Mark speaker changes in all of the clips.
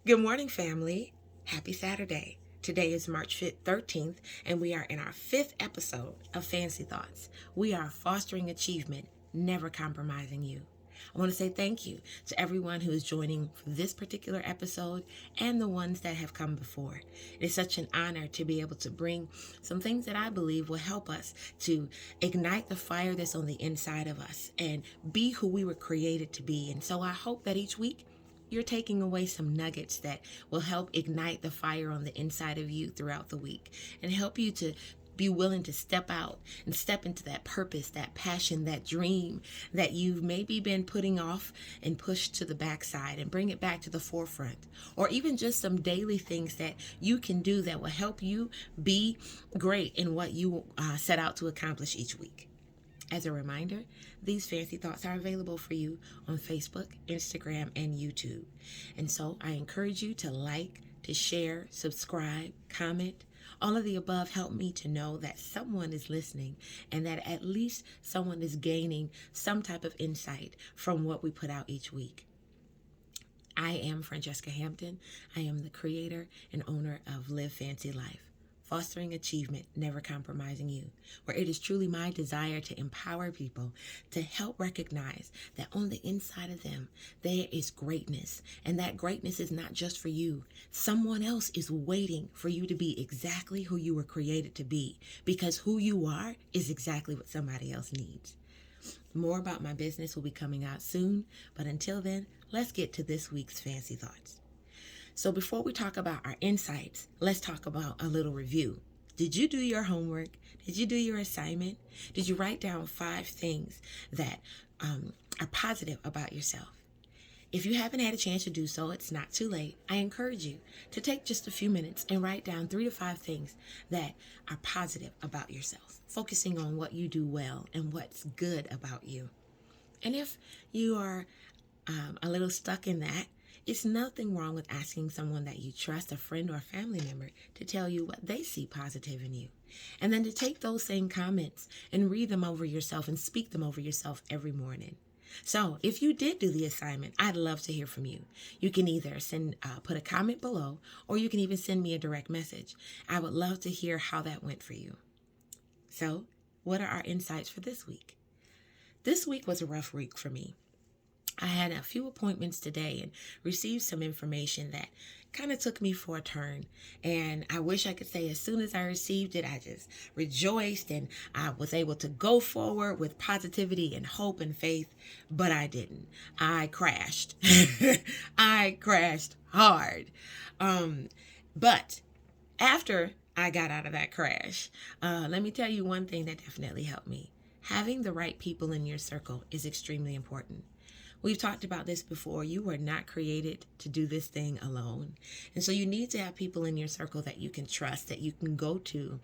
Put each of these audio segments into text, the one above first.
Speaker 1: Good morning, family. Happy Saturday. Today is March 13th, and we are in our fifth episode of Fancy Thoughts. We are fostering achievement, never compromising you. I want to say thank you to everyone who is joining for this particular episode and the ones that have come before. It is such an honor to be able to bring some things that I believe will help us to ignite the fire that's on the inside of us and be who we were created to be. And so I hope that each week you're taking away some nuggets that will help ignite the fire on the inside of you throughout the week and help you to be willing to step out and step into that purpose, that passion, that dream that you've maybe been putting off and pushed to the backside and bring it back to the forefront. Or even just some daily things that you can do that will help you be great in what you set out to accomplish each week. As a reminder, these fancy thoughts are available for you on Facebook, Instagram, and YouTube. And so I encourage you to like, to share, subscribe, comment. All of the above help me to know that someone is listening and that at least someone is gaining some type of insight from what we put out each week. I am Francesca Hampton. I am the creator and owner of Live Fancy Life, fostering achievement, never compromising you, where it is truly my desire to empower people to help recognize that on the inside of them, there is greatness. And that greatness is not just for you. Someone else is waiting for you to be exactly who you were created to be, because who you are is exactly what somebody else needs. More about my business will be coming out soon, but until then, let's get to this week's Fancy Thoughts. So before we talk about our insights, let's talk about a little review. Did you do your homework? Did you do your assignment? Did you write down 5 things that are positive about yourself? If you haven't had a chance to do so, it's not too late. I encourage you to take just a few minutes and write down 3 to 5 things that are positive about yourself, focusing on what you do well and what's good about you. And if you are a little stuck in that, it's nothing wrong with asking someone that you trust, a friend or a family member, to tell you what they see positive in you. And then to take those same comments and read them over yourself and speak them over yourself every morning. So if you did do the assignment, I'd love to hear from you. You can either put a comment below, or you can even send me a direct message. I would love to hear how that went for you. So what are our insights for this week? This week was a rough week for me. I had a few appointments today and received some information that kind of took me for a turn. And I wish I could say as soon as I received it, I just rejoiced and I was able to go forward with positivity and hope and faith, but I didn't. I crashed. I crashed hard. But after I got out of that crash, let me tell you one thing that definitely helped me. Having the right people in your circle is extremely important. We've talked about this before. You were not created to do this thing alone. And so you need to have people in your circle that you can trust, that you can go to,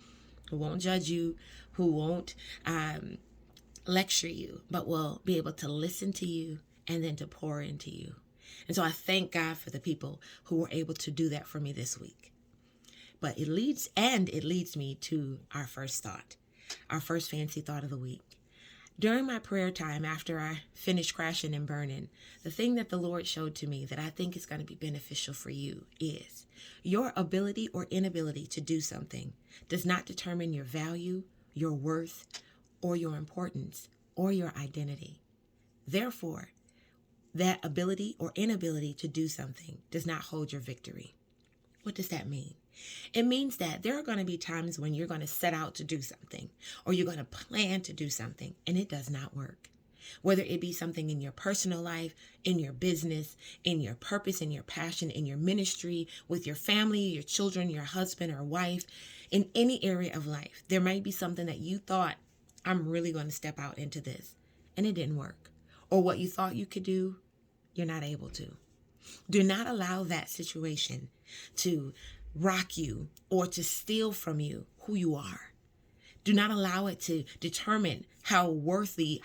Speaker 1: who won't judge you, who won't lecture you, but will be able to listen to you and then to pour into you. And so I thank God for the people who were able to do that for me this week. But it leads me to our first thought, our first fancy thought of the week. During my prayer time, after I finished crashing and burning, the thing that the Lord showed to me that I think is going to be beneficial for you is your ability or inability to do something does not determine your value, your worth, or your importance, or your identity. Therefore, that ability or inability to do something does not hold your victory. What does that mean? It means that there are going to be times when you're going to set out to do something, or you're going to plan to do something, and it does not work. Whether it be something in your personal life, in your business, in your purpose, in your passion, in your ministry, with your family, your children, your husband or wife, in any area of life, there might be something that you thought, I'm really going to step out into this, and it didn't work. Or what you thought you could do, you're not able to. Do not allow that situation to rock you or to steal from you who you are. Do not allow it to determine how worthy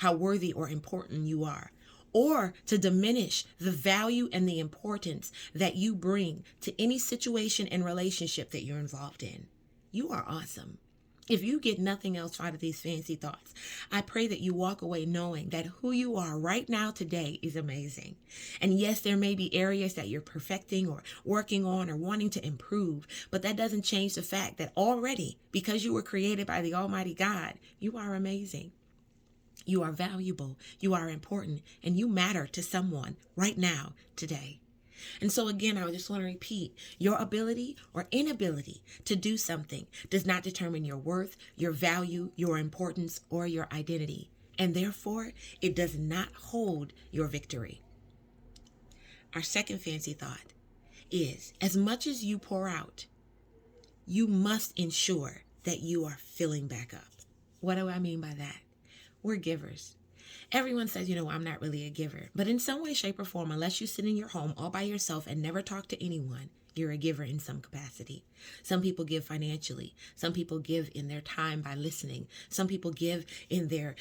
Speaker 1: or important you are, or to diminish the value and the importance that you bring to any situation and relationship that you're involved in. You are awesome. If you get nothing else out of these fancy thoughts, I pray that you walk away knowing that who you are right now today is amazing. And yes, there may be areas that you're perfecting or working on or wanting to improve, but that doesn't change the fact that already, because you were created by the Almighty God, you are amazing. You are valuable, you are important, and you matter to someone right now, today. And so again, I just want to repeat, your ability or inability to do something does not determine your worth, your value, your importance, or your identity. And therefore, it does not hold your victory. Our second fancy thought is, as much as you pour out, you must ensure that you are filling back up. What do I mean by that? We're givers. Everyone says, I'm not really a giver. But in some way, shape, or form, unless you sit in your home all by yourself and never talk to anyone, you're a giver in some capacity. Some people give financially. Some people give in their time by listening. Some people give in their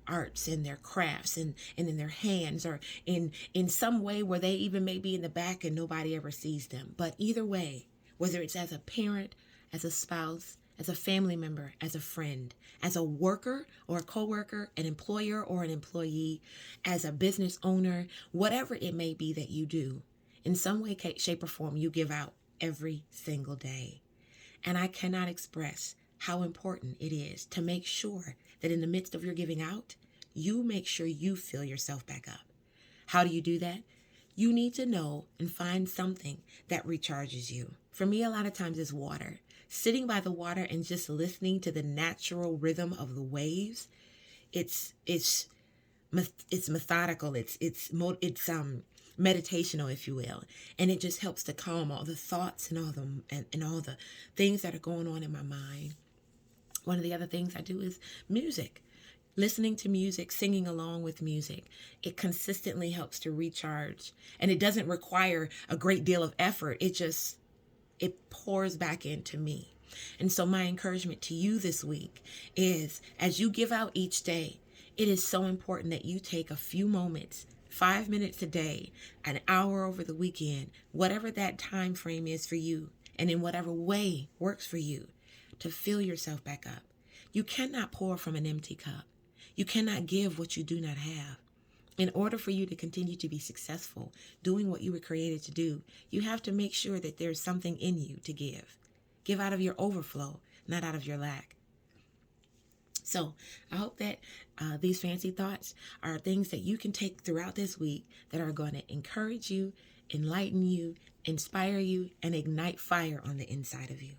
Speaker 1: arts, in their crafts, and in their hands, or in some way where they even may be in the back and nobody ever sees them. But either way, whether it's as a parent, as a spouse, as a family member, as a friend, as a worker or a coworker, an employer or an employee, as a business owner, whatever it may be that you do, in some way, shape, or form, you give out every single day. And I cannot express how important it is to make sure that in the midst of your giving out, you make sure you fill yourself back up. How do you do that? You need to know and find something that recharges you. For me, a lot of times it's water. Sitting by the water and just listening to the natural rhythm of the waves, it's methodical. It's meditational, if you will, and it just helps to calm all the thoughts and all the things that are going on in my mind. One of the other things I do is music. Listening to music, singing along with music, it consistently helps to recharge, and it doesn't require a great deal of effort. It pours back into me. And so my encouragement to you this week is, as you give out each day, it is so important that you take a few moments, 5 minutes a day, an hour over the weekend, whatever that time frame is for you, and in whatever way works for you, to fill yourself back up. You cannot pour from an empty cup. You cannot give what you do not have. In order for you to continue to be successful doing what you were created to do, you have to make sure that there's something in you to give. Give out of your overflow, not out of your lack. So I hope that these fancy thoughts are things that you can take throughout this week that are going to encourage you, enlighten you, inspire you, and ignite fire on the inside of you.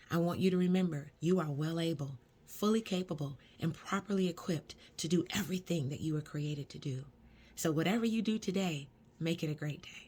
Speaker 1: I want you to remember you are well able, fully capable, and properly equipped to do everything that you were created to do. So whatever you do today, make it a great day.